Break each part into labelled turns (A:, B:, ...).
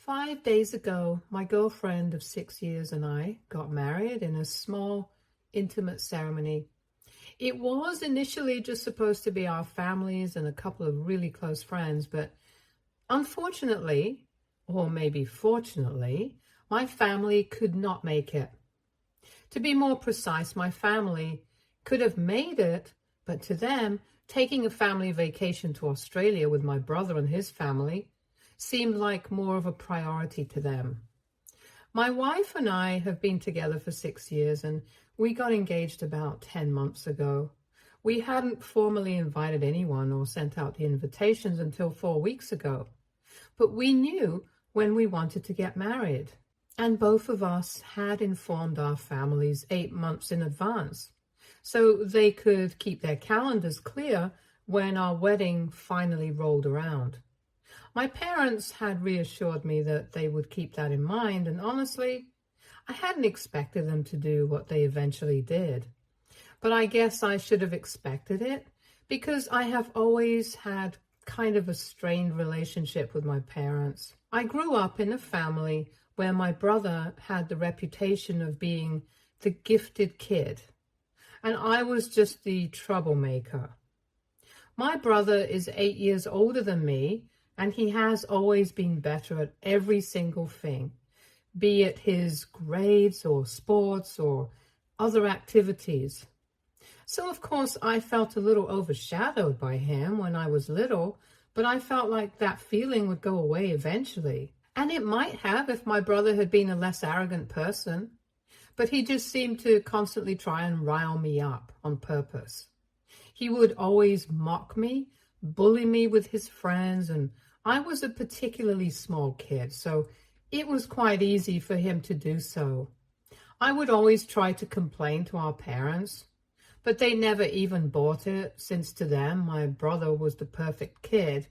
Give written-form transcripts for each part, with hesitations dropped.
A: 5 days ago, my girlfriend of 6 years and I got married in a small, intimate ceremony. It was initially just supposed to be our families and a couple of really close friends, but unfortunately, or maybe fortunately, my family could not make it. To be more precise, my family could have made it, but to them, taking a family vacation to Australia with my brother and his family seemed like more of a priority to them. My wife and I have been together for 6 years, and we got engaged about 10 months ago. We hadn't formally invited anyone or sent out the invitations until 4 weeks ago, but we knew when we wanted to get married. And both of us had informed our families 8 months in advance, so they could keep their calendars clear when our wedding finally rolled around. My parents had reassured me that they would keep that in mind, and honestly, I hadn't expected them to do what they eventually did. But I guess I should have expected it, because I have always had kind of a strained relationship with my parents. I grew up in a family where my brother had the reputation of being the gifted kid, and I was just the troublemaker. My brother is 8 years older than me, and he has always been better at every single thing, be it his grades or sports or other activities. So of course I felt a little overshadowed by him when I was little, but I felt like that feeling would go away eventually. And it might have if my brother had been a less arrogant person, but he just seemed to constantly try and rile me up on purpose. He would always mock me, bully me with his friends, and I was a particularly small kid, so it was quite easy for him to do so. I would always try to complain to our parents, but they never even bought it, since to them my brother was the perfect kid,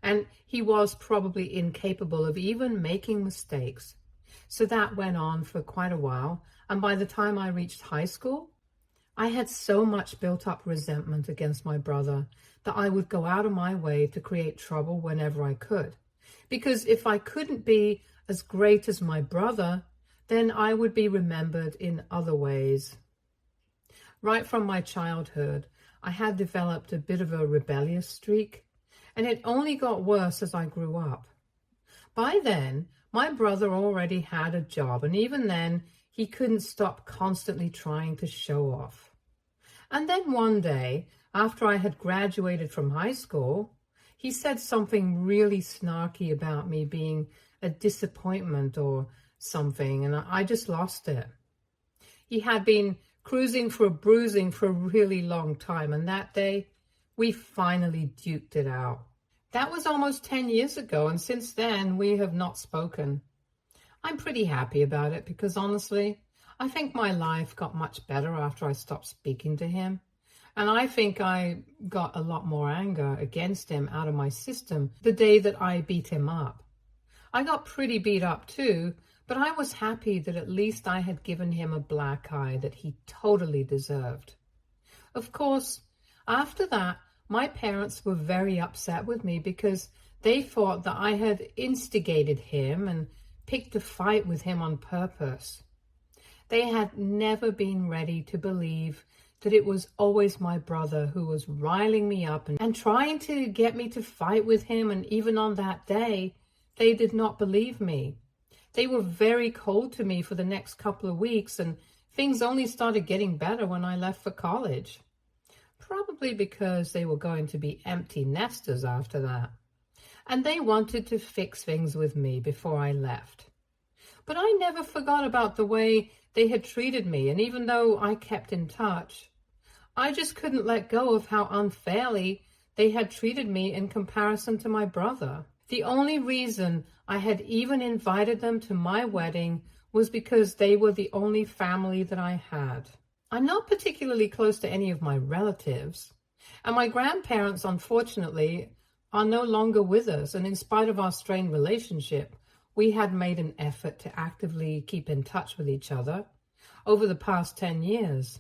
A: and he was probably incapable of even making mistakes. So that went on for quite a while, and by the time I reached high school, I had so much built up resentment against my brother that I would go out of my way to create trouble whenever I could. Because if I couldn't be as great as my brother, then I would be remembered in other ways. Right from my childhood, I had developed a bit of a rebellious streak, and it only got worse as I grew up. By then, my brother already had a job, and even then, he couldn't stop constantly trying to show off. And then one day, after I had graduated from high school, he said something really snarky about me being a disappointment or something, and I just lost it. He had been cruising for a bruising for a really long time, and that day, we finally duked it out. That was almost 10 years ago, and since then, we have not spoken. I'm pretty happy about it because honestly, I think my life got much better after I stopped speaking to him. And I think I got a lot more anger against him out of my system the day that I beat him up. I got pretty beat up too, but I was happy that at least I had given him a black eye that he totally deserved. Of course, after that, my parents were very upset with me because they thought that I had instigated him and picked a fight with him on purpose. They had never been ready to believe that it was always my brother who was riling me up and trying to get me to fight with him, and even on that day, they did not believe me. They were very cold to me for the next couple of weeks, and things only started getting better when I left for college. Probably because they were going to be empty nesters after that. And they wanted to fix things with me before I left. But I never forgot about the way they had treated me, and even though I kept in touch, I just couldn't let go of how unfairly they had treated me in comparison to my brother. The only reason I had even invited them to my wedding was because they were the only family that I had. I'm not particularly close to any of my relatives, and my grandparents, unfortunately, are no longer with us, and in spite of our strained relationship, we had made an effort to actively keep in touch with each other over the past 10 years.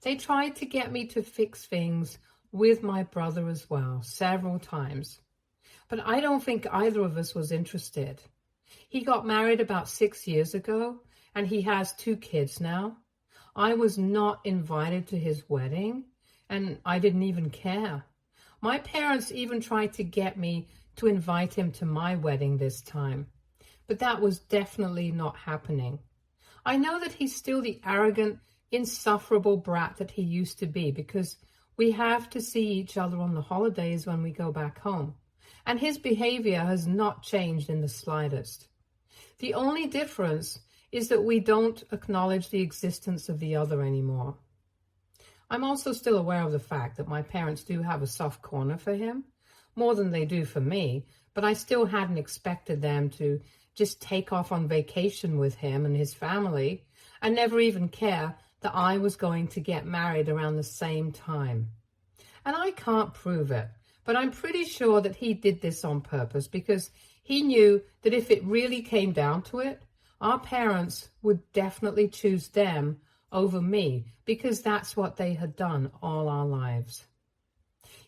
A: They tried to get me to fix things with my brother as well, several times. But I don't think either of us was interested. He got married about 6 years ago, and he has 2 kids now. I was not invited to his wedding, and I didn't even care. My parents even tried to get me to invite him to my wedding this time, but that was definitely not happening. I know that he's still the arrogant, insufferable brat that he used to be, because we have to see each other on the holidays when we go back home, and his behavior has not changed in the slightest. The only difference is that we don't acknowledge the existence of the other anymore. I'm also still aware of the fact that my parents do have a soft corner for him, more than they do for me, but I still hadn't expected them to just take off on vacation with him and his family and never even care that I was going to get married around the same time. And I can't prove it, but I'm pretty sure that he did this on purpose, because he knew that if it really came down to it, our parents would definitely choose them over me, because that's what they had done all our lives.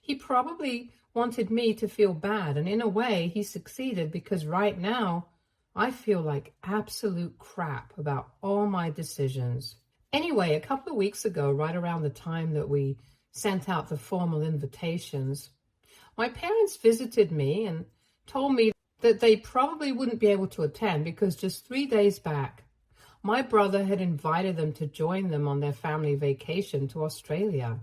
A: He probably wanted me to feel bad, and in a way he succeeded, because right now I feel like absolute crap about all my decisions. Anyway, a couple of weeks ago, right around the time that we sent out the formal invitations, my parents visited me and told me that they probably wouldn't be able to attend because just 3 days back, my brother had invited them to join them on their family vacation to Australia.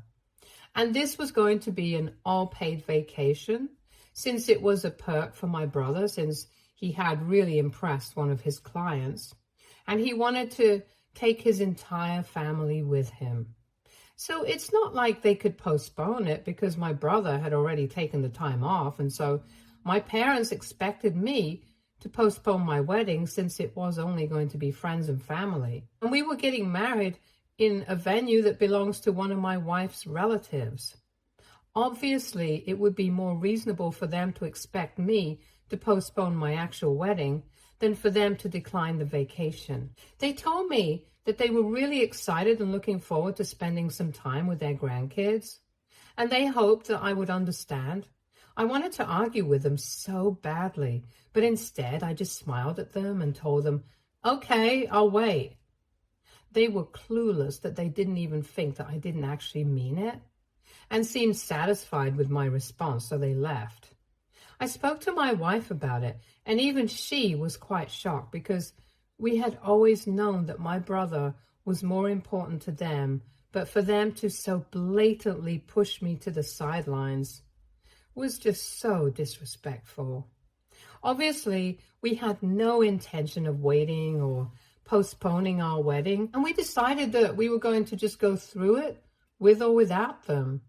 A: And this was going to be an all-paid vacation, since it was a perk for my brother, since he had really impressed one of his clients, and he wanted to take his entire family with him. So it's not like they could postpone it, because my brother had already taken the time off, and so my parents expected me to postpone my wedding, since it was only going to be friends and family. And we were getting married in a venue that belongs to one of my wife's relatives. Obviously, it would be more reasonable for them to expect me to postpone my actual wedding than for them to decline the vacation. They told me that they were really excited and looking forward to spending some time with their grandkids, and they hoped that I would understand. I wanted to argue with them so badly, but instead I just smiled at them and told them, okay, I'll wait. They were clueless that they didn't even think that I didn't actually mean it, and seemed satisfied with my response, so they left. I spoke to my wife about it, and even she was quite shocked, because we had always known that my brother was more important to them, but for them to so blatantly push me to the sidelines was just so disrespectful. Obviously, we had no intention of waiting or postponing our wedding, and we decided that we were going to just go through it with or without them.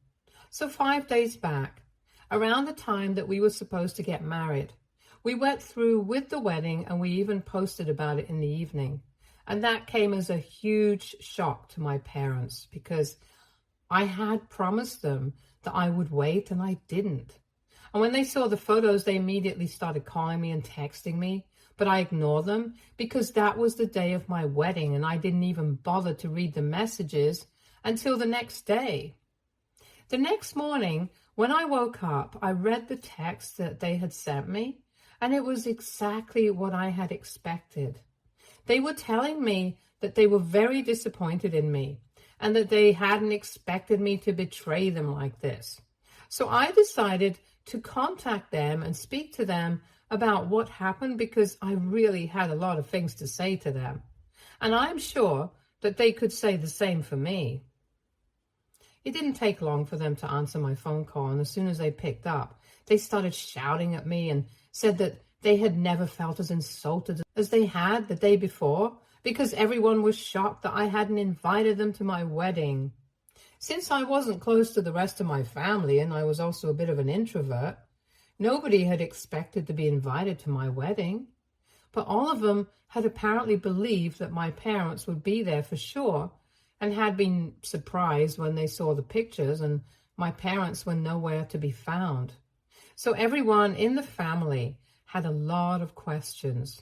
A: So 5 days back, around the time that we were supposed to get married, we went through with the wedding, and we even posted about it in the evening. And that came as a huge shock to my parents, because I had promised them that I would wait, and I didn't. And when they saw the photos, they immediately started calling me and texting me, but I ignored them because that was the day of my wedding, and I didn't even bother to read the messages until the next day. The next morning, when I woke up, I read the text that they had sent me, and it was exactly what I had expected. They were telling me that they were very disappointed in me, and that they hadn't expected me to betray them like this. So I decided to contact them and speak to them about what happened, because I really had a lot of things to say to them. And I'm sure that they could say the same for me. It didn't take long for them to answer my phone call, and as soon as they picked up, they started shouting at me and said that they had never felt as insulted as they had the day before, because everyone was shocked that I hadn't invited them to my wedding. Since I wasn't close to the rest of my family, and I was also a bit of an introvert, nobody had expected to be invited to my wedding. But all of them had apparently believed that my parents would be there for sure, and had been surprised when they saw the pictures and my parents were nowhere to be found. So everyone in the family had a lot of questions.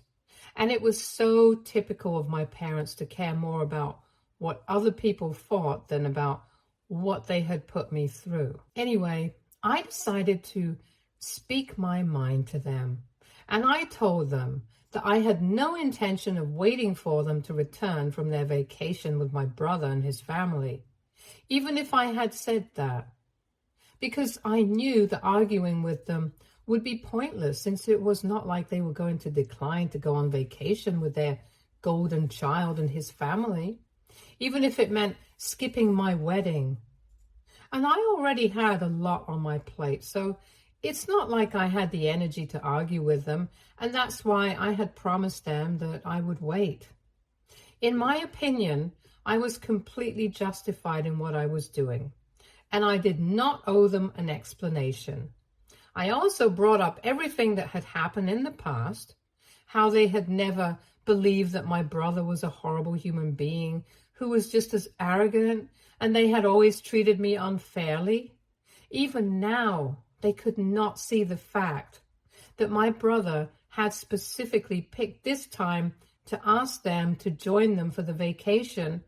A: And it was so typical of my parents to care more about what other people thought than about what they had put me through. Anyway, I decided to speak my mind to them. And I told them that I had no intention of waiting for them to return from their vacation with my brother and his family, even if I had said that, because I knew that arguing with them would be pointless, since it was not like they were going to decline to go on vacation with their golden child and his family, even if it meant skipping my wedding. And I already had a lot on my plate, so it's not like I had the energy to argue with them, and that's why I had promised them that I would wait. In my opinion, I was completely justified in what I was doing, and I did not owe them an explanation. I also brought up everything that had happened in the past, how they had never believed that my brother was a horrible human being who was just as arrogant, and they had always treated me unfairly. Even now, they could not see the fact that my brother had specifically picked this time to ask them to join them for the vacation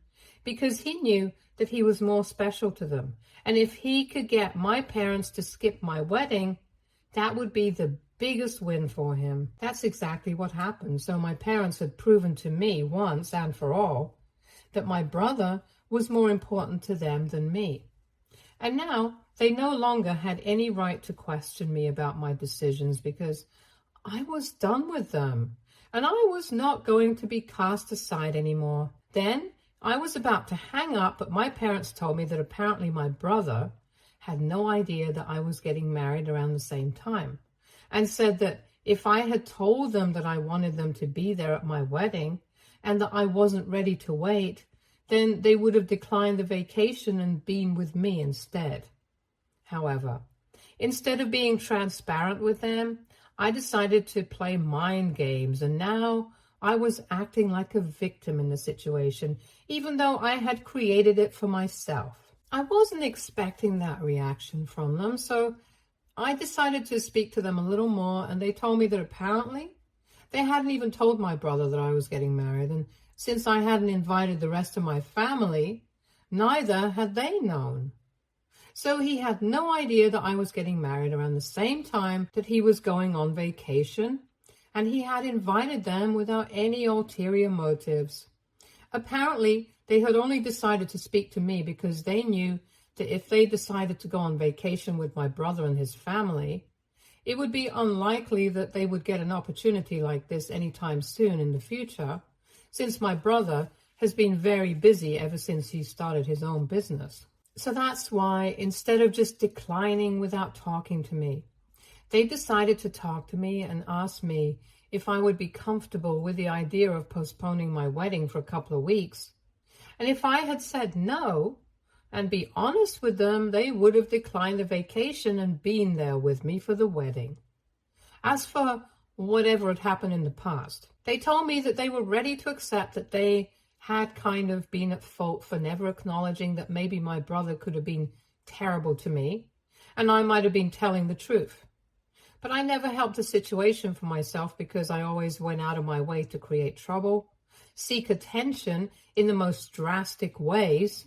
A: because he knew that he was more special to them. And if he could get my parents to skip my wedding, that would be the biggest win for him. That's exactly what happened. So my parents had proven to me once and for all that my brother was more important to them than me. And now they no longer had any right to question me about my decisions because I was done with them and I was not going to be cast aside anymore. Then I was about to hang up, but my parents told me that apparently my brother had no idea that I was getting married around the same time, and said that if I had told them that I wanted them to be there at my wedding and that I wasn't ready to wait, then they would have declined the vacation and been with me instead. However, instead of being transparent with them, I decided to play mind games, and now I was acting like a victim in the situation, even though I had created it for myself. I wasn't expecting that reaction from them, so I decided to speak to them a little more, and they told me that apparently they hadn't even told my brother that I was getting married, and since I hadn't invited the rest of my family, neither had they known. So he had no idea that I was getting married around the same time that he was going on vacation, and he had invited them without any ulterior motives. Apparently, they had only decided to speak to me because they knew that if they decided to go on vacation with my brother and his family, it would be unlikely that they would get an opportunity like this anytime soon in the future, since my brother has been very busy ever since he started his own business. So that's why, instead of just declining without talking to me, they decided to talk to me and ask me if I would be comfortable with the idea of postponing my wedding for a couple of weeks. And if I had said no, and be honest with them, they would have declined the vacation and been there with me for the wedding. As for whatever had happened in the past, they told me that they were ready to accept that they had kind of been at fault for never acknowledging that maybe my brother could have been terrible to me, and I might have been telling the truth. But I never helped the situation for myself because I always went out of my way to create trouble, seek attention in the most drastic ways,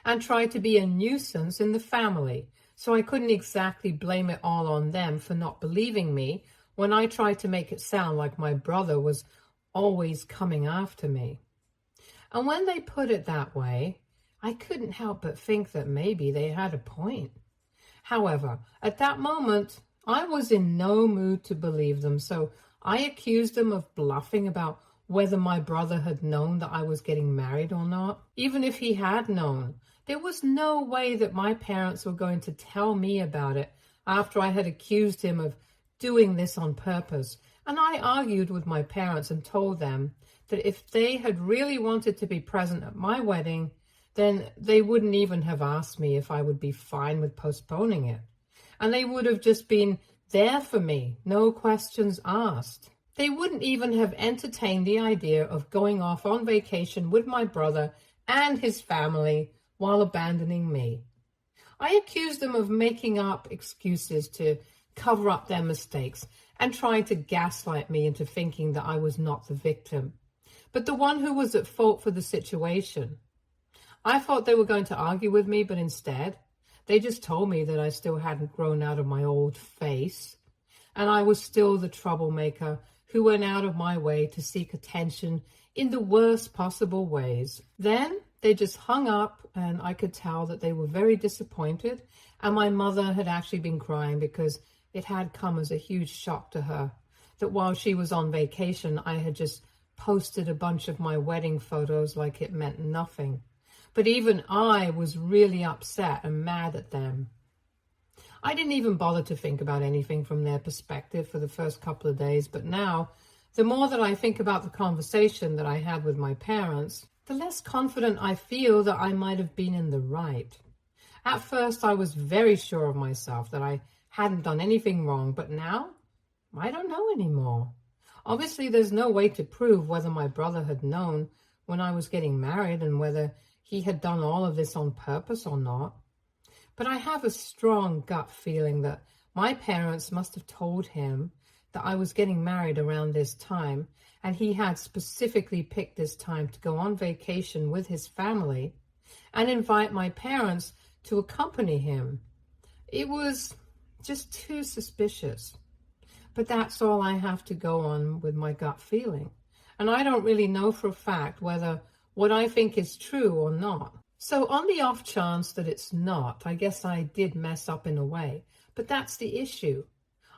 A: and try to be a nuisance in the family. So I couldn't exactly blame it all on them for not believing me when I tried to make it sound like my brother was always coming after me. And when they put it that way, I couldn't help but think that maybe they had a point. However, at that moment, I was in no mood to believe them, so I accused them of bluffing about whether my brother had known that I was getting married or not. Even if he had known, there was no way that my parents were going to tell me about it after I had accused him of doing this on purpose. And I argued with my parents and told them that if they had really wanted to be present at my wedding, then they wouldn't even have asked me if I would be fine with postponing it. And they would have just been there for me, no questions asked. They wouldn't even have entertained the idea of going off on vacation with my brother and his family while abandoning me. I accused them of making up excuses to cover up their mistakes and trying to gaslight me into thinking that I was not the victim, but the one who was at fault for the situation. I thought they were going to argue with me, but instead, they just told me that I still hadn't grown out of my old face, and I was still the troublemaker who went out of my way to seek attention in the worst possible ways. Then they just hung up, and I could tell that they were very disappointed, and my mother had actually been crying because it had come as a huge shock to her that while she was on vacation, I had just posted a bunch of my wedding photos like it meant nothing. But even I was really upset and mad at them. I didn't even bother to think about anything from their perspective for the first couple of days, but now, the more that I think about the conversation that I had with my parents, the less confident I feel that I might have been in the right. At first, I was very sure of myself that I hadn't done anything wrong, but now, I don't know anymore. Obviously, there's no way to prove whether my brother had known when I was getting married and whether he had done all of this on purpose or not. But I have a strong gut feeling that my parents must have told him that I was getting married around this time, and he had specifically picked this time to go on vacation with his family and invite my parents to accompany him. It was just too suspicious. But that's all I have to go on with my gut feeling. And I don't really know for a fact whether what I think is true or not. So on the off chance that it's not, I guess I did mess up in a way. But that's the issue.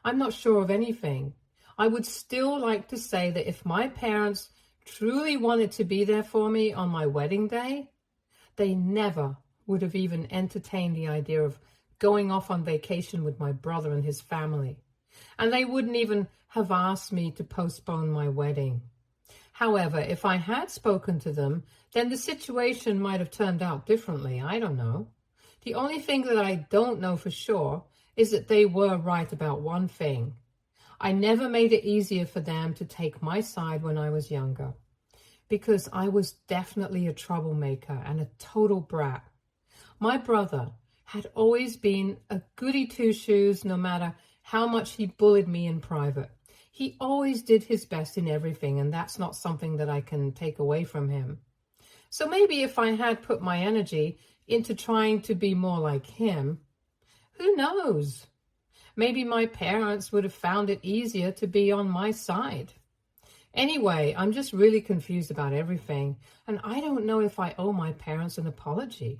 A: I'm not sure of anything. I would still like to say that if my parents truly wanted to be there for me on my wedding day, they never would have even entertained the idea of going off on vacation with my brother and his family. And they wouldn't even have asked me to postpone my wedding. However, if I had spoken to them, then the situation might have turned out differently. I don't know. The only thing that I don't know for sure is that they were right about one thing. I never made it easier for them to take my side when I was younger, because I was definitely a troublemaker and a total brat. My brother had always been a goody two-shoes no matter how much he bullied me in private. He always did his best in everything, and that's not something that I can take away from him. So maybe if I had put my energy into trying to be more like him, who knows? Maybe my parents would have found it easier to be on my side. Anyway, I'm just really confused about everything, and I don't know if I owe my parents an apology.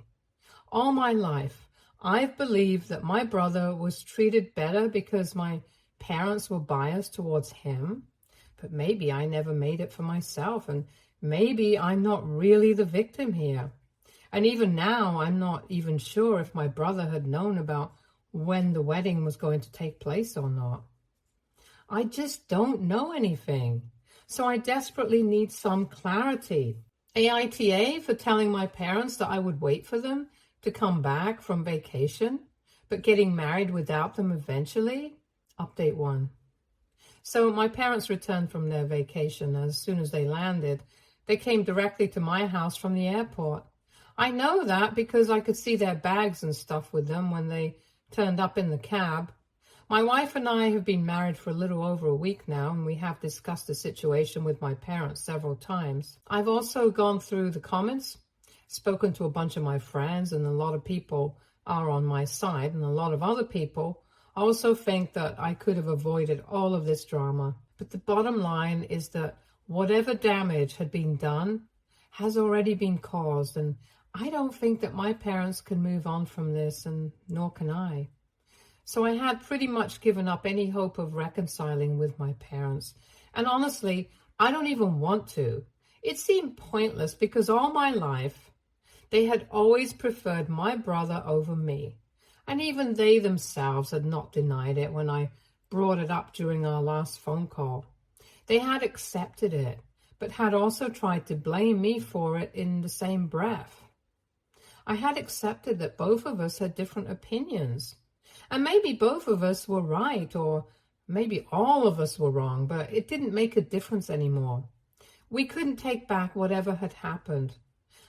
A: All my life, I've believed that my brother was treated better because my parents were biased towards him, but maybe I never made it for myself, and maybe I'm not really the victim here. And even now, I'm not even sure if my brother had known about when the wedding was going to take place or not. I just don't know anything, so I desperately need some clarity. AITA for telling my parents that I would wait for them to come back from vacation, but getting married without them eventually. Update 1. So my parents returned from their vacation. As soon as they landed, they came directly to my house from the airport. I know that because I could see their bags and stuff with them when they turned up in the cab. My wife and I have been married for a little over a week now, and we have discussed the situation with my parents several times. I've also gone through the comments, spoken to a bunch of my friends, and a lot of people are on my side, and a lot of other people also think that I could have avoided all of this drama. But the bottom line is that whatever damage had been done has already been caused, and I don't think that my parents can move on from this, and nor can I. So I had pretty much given up any hope of reconciling with my parents. And honestly, I don't even want to. It seemed pointless because all my life, they had always preferred my brother over me. And even they themselves had not denied it when I brought it up during our last phone call. They had accepted it, but had also tried to blame me for it in the same breath. I had accepted that both of us had different opinions. And maybe both of us were right, or maybe all of us were wrong, but it didn't make a difference anymore. We couldn't take back whatever had happened.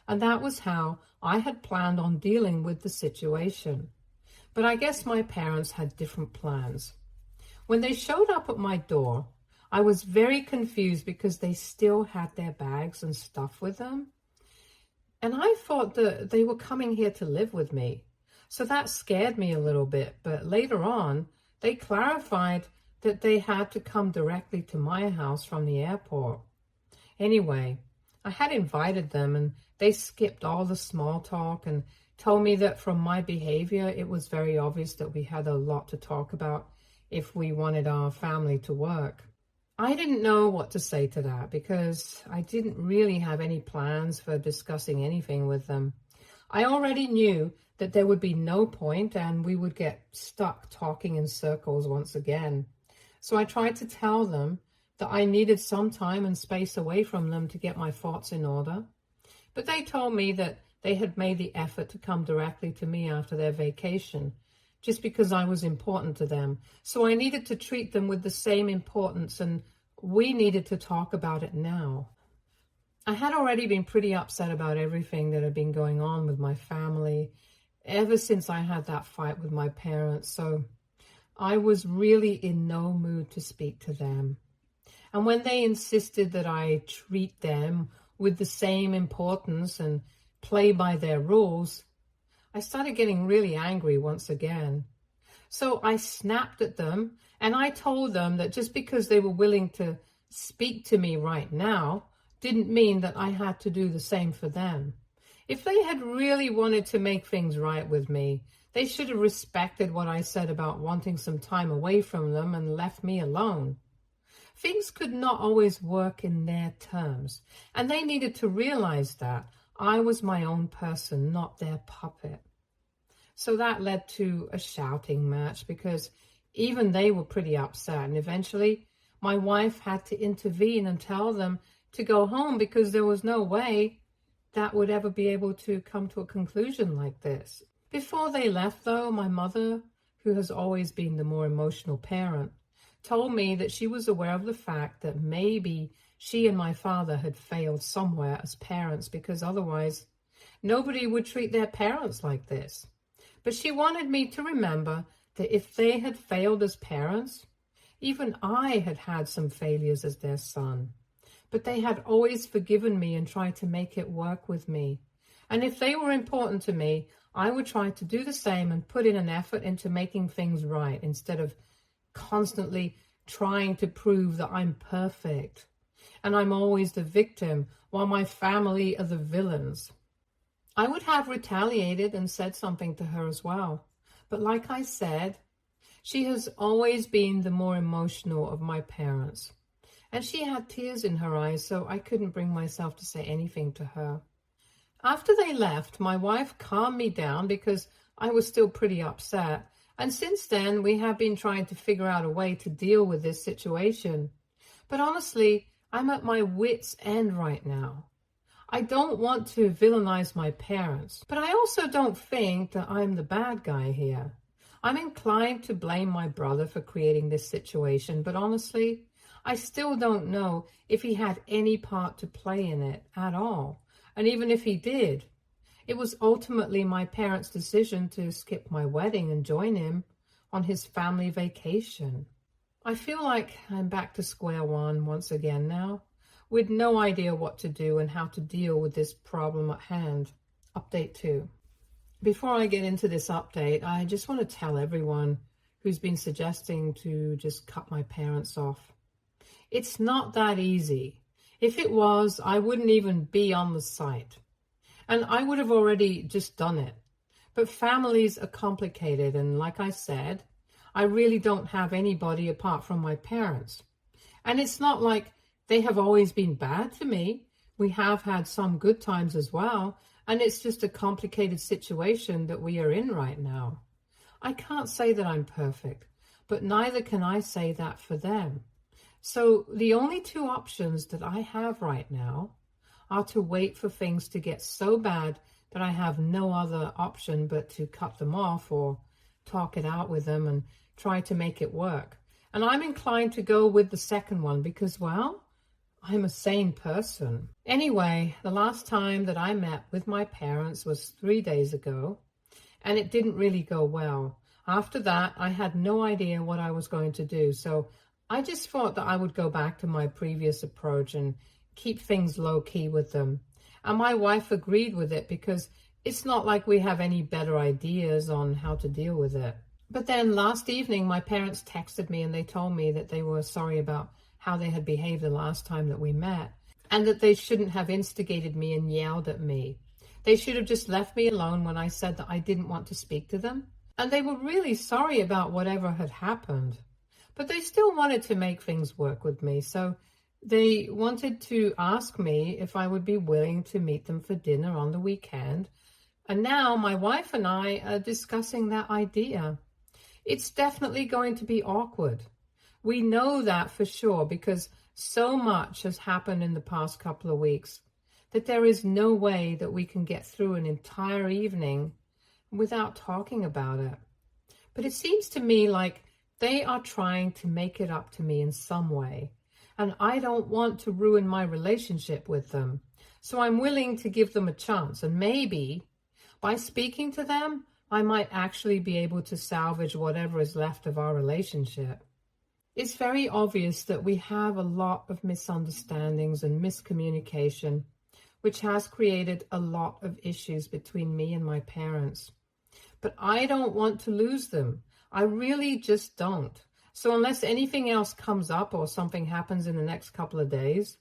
A: And that was how I had planned on dealing with the situation. But I guess my parents had different plans. When they showed up at my door, I was very confused because they still had their bags and stuff with them. And I thought that they were coming here to live with me. So that scared me a little bit, but later on, they clarified that they had to come directly to my house from the airport. Anyway, I had invited them and they skipped all the small talk and told me that from my behavior, it was very obvious that we had a lot to talk about if we wanted our family to work. I didn't know what to say to that because I didn't really have any plans for discussing anything with them. I already knew that there would be no point and we would get stuck talking in circles once again. So I tried to tell them that I needed some time and space away from them to get my thoughts in order. But they told me that they had made the effort to come directly to me after their vacation, just because I was important to them. So I needed to treat them with the same importance, and we needed to talk about it now. I had already been pretty upset about everything that had been going on with my family ever since I had that fight with my parents, so I was really in no mood to speak to them. And when they insisted that I treat them with the same importance and play by their rules, I started getting really angry once again. So I snapped at them and I told them that just because they were willing to speak to me right now didn't mean that I had to do the same for them. If they had really wanted to make things right with me, they should have respected what I said about wanting some time away from them and left me alone. Things could not always work in their terms, and they needed to realize that I was my own person, not their puppet. So that led to a shouting match because even they were pretty upset, and eventually my wife had to intervene and tell them to go home because there was no way that would ever be able to come to a conclusion like this. Before they left, though, my mother, who has always been the more emotional parent, told me that she was aware of the fact that maybe she and my father had failed somewhere as parents because otherwise nobody would treat their parents like this. But she wanted me to remember that if they had failed as parents, even I had had some failures as their son. But they had always forgiven me and tried to make it work with me. And if they were important to me, I would try to do the same and put in an effort into making things right instead of constantly trying to prove that I'm perfect and I'm always the victim while my family are the villains. I would have retaliated and said something to her as well. But like I said, she has always been the more emotional of my parents. And she had tears in her eyes, so I couldn't bring myself to say anything to her. After they left, my wife calmed me down because I was still pretty upset. And since then, we have been trying to figure out a way to deal with this situation. But honestly, I'm at my wit's end right now. I don't want to villainize my parents, but I also don't think that I'm the bad guy here. I'm inclined to blame my brother for creating this situation, but honestly, I still don't know if he had any part to play in it at all. And even if he did, it was ultimately my parents' decision to skip my wedding and join him on his family vacation. I feel like I'm back to square one once again now, with no idea what to do and how to deal with this problem at hand. Update 2. Before I get into this update, I just want to tell everyone who's been suggesting to just cut my parents off. It's not that easy. If it was, I wouldn't even be on the site. And I would have already just done it. But families are complicated, and like I said, I really don't have anybody apart from my parents. And it's not like they have always been bad to me. We have had some good times as well, and it's just a complicated situation that we are in right now. I can't say that I'm perfect, but neither can I say that for them. So the only two options that I have right now are to wait for things to get so bad that I have no other option but to cut them off or talk it out with them and try to make it work. And I'm inclined to go with the second one because, well, I'm a sane person. Anyway, the last time that I met with my parents was 3 days ago, and it didn't really go well. After that, I had no idea what I was going to do, so I just thought that I would go back to my previous approach and keep things low-key with them. And my wife agreed with it because it's not like we have any better ideas on how to deal with it. But then last evening, my parents texted me and they told me that they were sorry about how they had behaved the last time that we met, and that they shouldn't have instigated me and yelled at me. They should have just left me alone when I said that I didn't want to speak to them. And they were really sorry about whatever had happened. But they still wanted to make things work with me. So they wanted to ask me if I would be willing to meet them for dinner on the weekend. And now my wife and I are discussing that idea. It's definitely going to be awkward. We know that for sure because so much has happened in the past couple of weeks that there is no way that we can get through an entire evening without talking about it. But it seems to me like they are trying to make it up to me in some way, and I don't want to ruin my relationship with them. So I'm willing to give them a chance, and maybe by speaking to them, I might actually be able to salvage whatever is left of our relationship. It's very obvious that we have a lot of misunderstandings and miscommunication, which has created a lot of issues between me and my parents. But I don't want to lose them. I really just don't. So unless anything else comes up or something happens in the next couple of days,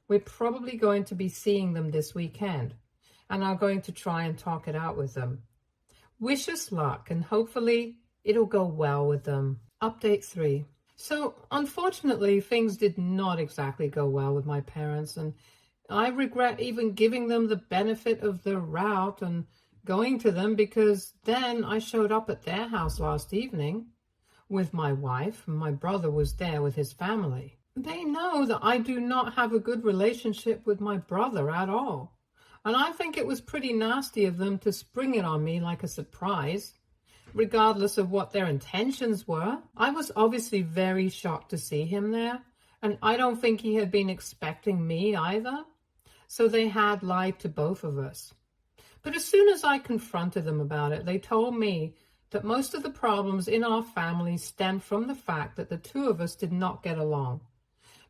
A: we're probably going to be seeing them this weekend and are going to try and talk it out with them. Wish us luck, and hopefully it'll go well with them. Update 3. So unfortunately, things did not exactly go well with my parents, and I regret even giving them the benefit of the route and going to them, because then I showed up at their house last evening with my wife, and my brother was there with his family. They know that I do not have a good relationship with my brother at all. And I think it was pretty nasty of them to spring it on me like a surprise, regardless of what their intentions were. I was obviously very shocked to see him there, and I don't think he had been expecting me either. So they had lied to both of us. But as soon as I confronted them about it, they told me that most of the problems in our family stemmed from the fact that the two of us did not get along.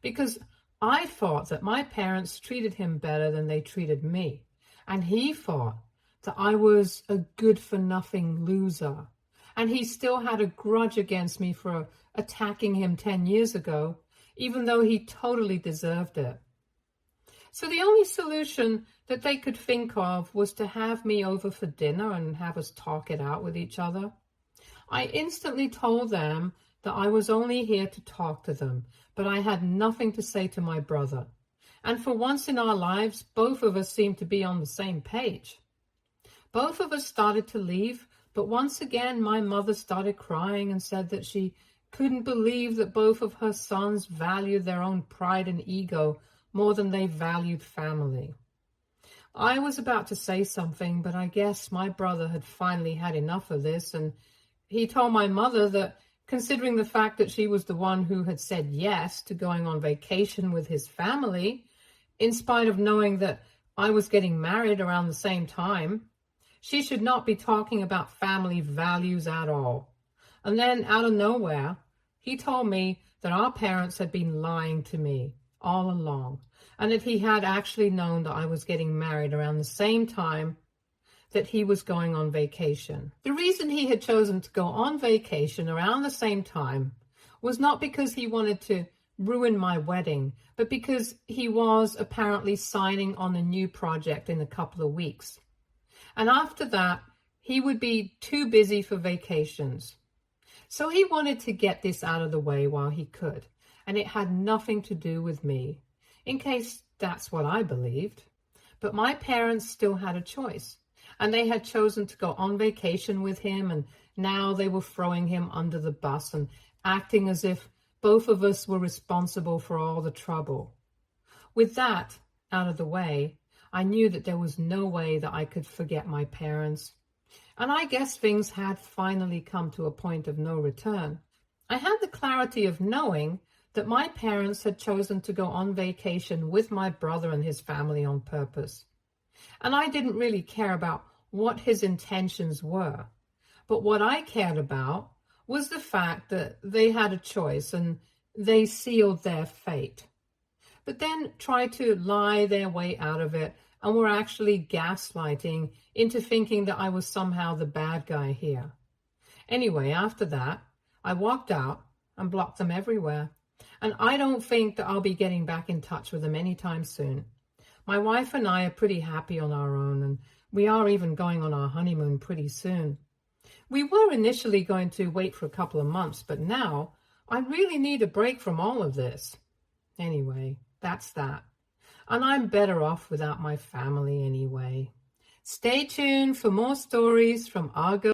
A: Because I thought that my parents treated him better than they treated me. And he thought that I was a good-for-nothing loser. And he still had a grudge against me for attacking him 10 years ago, even though he totally deserved it. So the only solution that they could think of was to have me over for dinner and have us talk it out with each other. I instantly told them that I was only here to talk to them, but I had nothing to say to my brother. And for once in our lives, both of us seemed to be on the same page. Both of us started to leave, but once again, my mother started crying and said that she couldn't believe that both of her sons valued their own pride and ego more than they valued family. I was about to say something, but I guess my brother had finally had enough of this, and he told my mother that considering the fact that she was the one who had said yes to going on vacation with his family, in spite of knowing that I was getting married around the same time, she should not be talking about family values at all. And then out of nowhere, he told me that our parents had been lying to me all along, and that he had actually known that I was getting married around the same time that he was going on vacation. The reason he had chosen to go on vacation around the same time was not because he wanted to ruin my wedding, but because he was apparently signing on a new project in a couple of weeks. And after that, he would be too busy for vacations. So he wanted to get this out of the way while he could, and it had nothing to do with me, in case that's what I believed. But my parents still had a choice, and they had chosen to go on vacation with him, and now they were throwing him under the bus and acting as if both of us were responsible for all the trouble. With that out of the way, I knew that there was no way that I could forget my parents. And I guess things had finally come to a point of no return. I had the clarity of knowing that my parents had chosen to go on vacation with my brother and his family on purpose. And I didn't really care about what his intentions were. But what I cared about was the fact that they had a choice and they sealed their fate. But then tried to lie their way out of it and were actually gaslighting into thinking that I was somehow the bad guy here. Anyway, after that, I walked out and blocked them everywhere. And I don't think that I'll be getting back in touch with them anytime soon. My wife and I are pretty happy on our own, and we are even going on our honeymoon pretty soon. We were initially going to wait for a couple of months, but now I really need a break from all of this. Anyway, that's that. And I'm better off without my family anyway. Stay tuned for more stories from Argo.